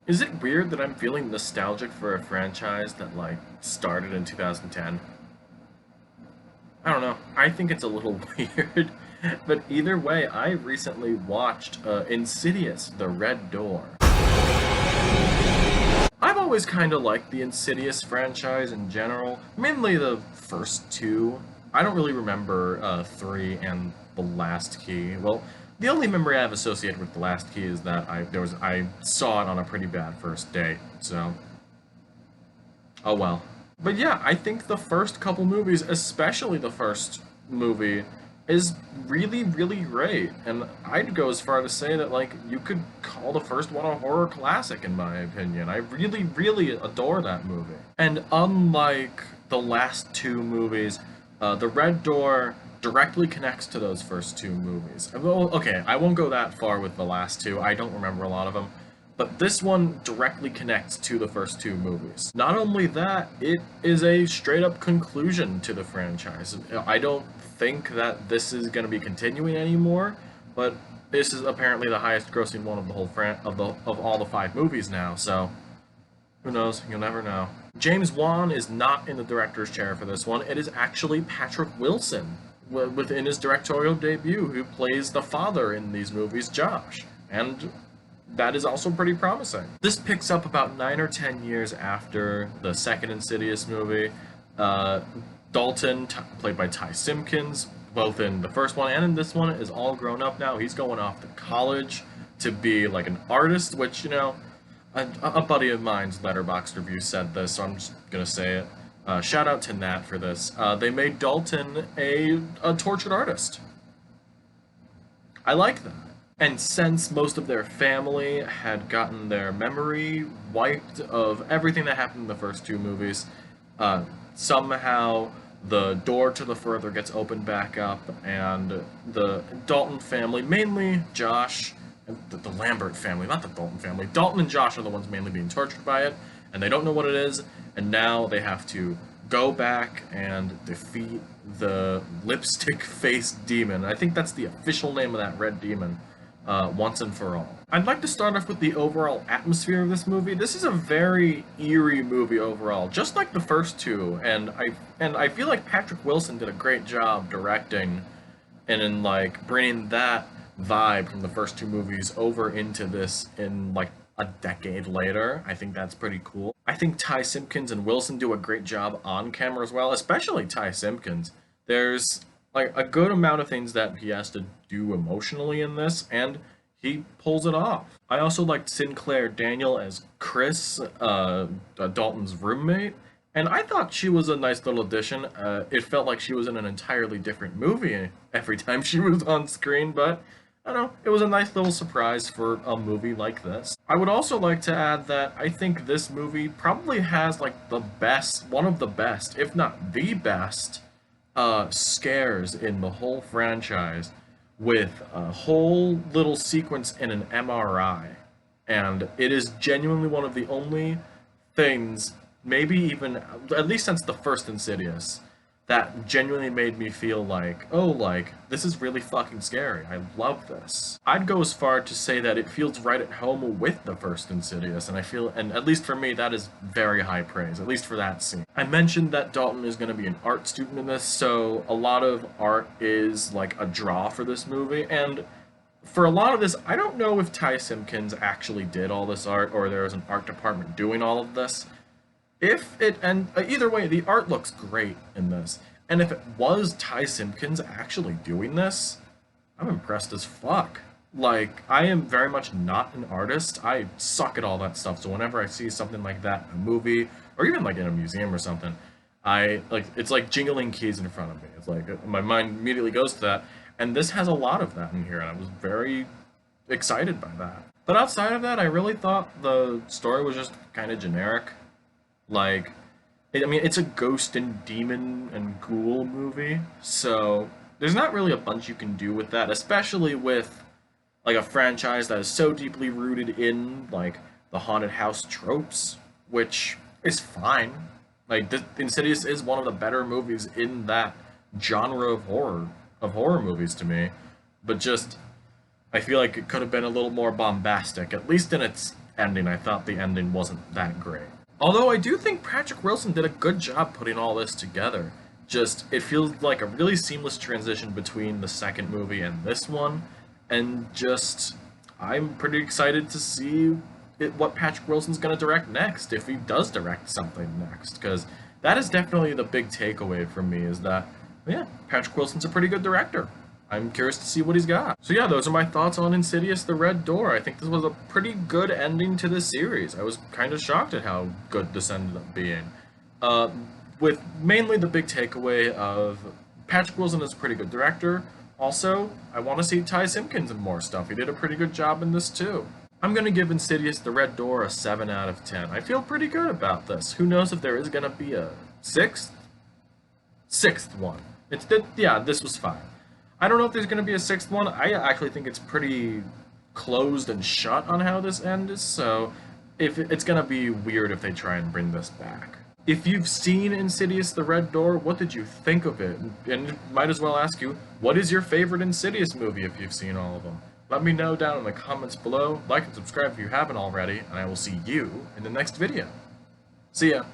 Is it weird that I'm feeling nostalgic for a franchise that, like, started in 2010? I don't know. I think it's a little weird. But either way, I recently watched Insidious, The Red Door. I've always kind of liked the Insidious franchise in general, mainly the first two. I don't really remember 3 and The Last Key. Well, the only memory I have associated with The Last Key is that I saw it on a pretty bad first date. So, oh well. But yeah, I think the first couple movies, especially the first movie, is really, really great. And I'd go as far to say that, like, you could call the first one a horror classic, in my opinion. I really, really adore that movie. And unlike the last two movies, The Red Door directly connects to those first two movies. Well, okay, I won't go that far with the last two. I don't remember a lot of them. But this one directly connects to the first two movies. Not only that, it is a straight up conclusion to the franchise. I don't think that this is going to be continuing anymore, but this is apparently the highest grossing one of the whole of all the 5 movies now, so who knows? You'll never know. James Wan is not in the director's chair for this one. It is actually Patrick Wilson within his directorial debut who plays the father in these movies, Josh. And that is also pretty promising. This picks up about 9 or 10 years after the second Insidious movie. Dalton, played by Ty Simpkins, both in the first one and in this one, is all grown up now. He's going off to college to be like an artist, which, you know, a buddy of mine's Letterboxd review said this, so I'm just gonna say it. Shout out to Nat for this. They made Dalton a tortured artist. I like that. And since most of their family had gotten their memory wiped of everything that happened in the first two movies, somehow the door to the further gets opened back up, and the Dalton family, mainly Josh, and the Lambert family, not the Dalton family, Dalton and Josh are the ones mainly being tortured by it, and they don't know what it is, and now they have to go back and defeat the lipstick-faced demon. I think that's the official name of that red demon. Once and for all. I'd like to start off with the overall atmosphere of this movie. This is a very eerie movie overall, just like the first two, and I feel like Patrick Wilson did a great job directing and in like bringing that vibe from the first two movies over into this in like a decade later. I think that's pretty cool. I think Ty Simpkins and Wilson do a great job on camera as well, especially Ty Simpkins. There's like a good amount of things that he has to do emotionally in this, and he pulls it off. I also liked Sinclair Daniel as Chris, Dalton's roommate, and I thought she was a nice little addition. It felt like she was in an entirely different movie every time she was on screen, but I don't know, it was a nice little surprise for a movie like this. I would also like to add that I think this movie probably has like the best, one of the best, if not the best, scares in the whole franchise, with a whole little sequence in an MRI. And it is genuinely one of the only things, maybe even, at least since the first Insidious, that genuinely made me feel like, oh, like, this is really fucking scary. I love this. I'd go as far to say that it feels right at home with the first Insidious, and I feel, and at least for me, that is very high praise, at least for that scene. I mentioned that Dalton is going to be an art student in this, so a lot of art is like a draw for this movie, and for a lot of this, I don't know if Ty Simpkins actually did all this art, or there was an art department doing all of this. If it, and either way, the art looks great in this. And if it was Ty Simpkins actually doing this, I'm impressed as fuck. Like, I am very much not an artist. I suck at all that stuff. So whenever I see something like that in a movie, or even like in a museum or something, I like, it's like jingling keys in front of me. It's like my mind immediately goes to that. And this has a lot of that in here, and I was very excited by that. But outside of that, I really thought the story was just kind of generic. Like, I mean, it's a ghost and demon and ghoul movie, so there's not really a bunch you can do with that, especially with, like, a franchise that is so deeply rooted in, like, the haunted house tropes, which is fine. Like, Insidious is one of the better movies in that genre of horror movies to me, but just, I feel like it could have been a little more bombastic, at least in its ending. I thought the ending wasn't that great. Although I do think Patrick Wilson did a good job putting all this together. Just, it feels like a really seamless transition between the second movie and this one, and just, I'm pretty excited to see what Patrick Wilson's going to direct next, if he does direct something next, because that is definitely the big takeaway from me, is that, yeah, Patrick Wilson's a pretty good director. I'm curious to see what he's got. So yeah, those are my thoughts on Insidious the Red Door. I think this was a pretty good ending to this series. I was kind of shocked at how good this ended up being. With mainly the big takeaway of Patrick Wilson is a pretty good director. Also, I want to see Ty Simpkins in more stuff. He did a pretty good job in this too. I'm going to give Insidious the Red Door a 7 out of 10. I feel pretty good about this. Who knows if there is going to be a sixth one. Yeah, this was fine. I don't know if there's going to be a sixth one. I actually think it's pretty closed and shut on how this ends, so it's going to be weird if they try and bring this back. If you've seen Insidious the Red Door, what did you think of it? And might as well ask you, what is your favorite Insidious movie if you've seen all of them? Let me know down in the comments below. Like and subscribe if you haven't already, and I will see you in the next video. See ya!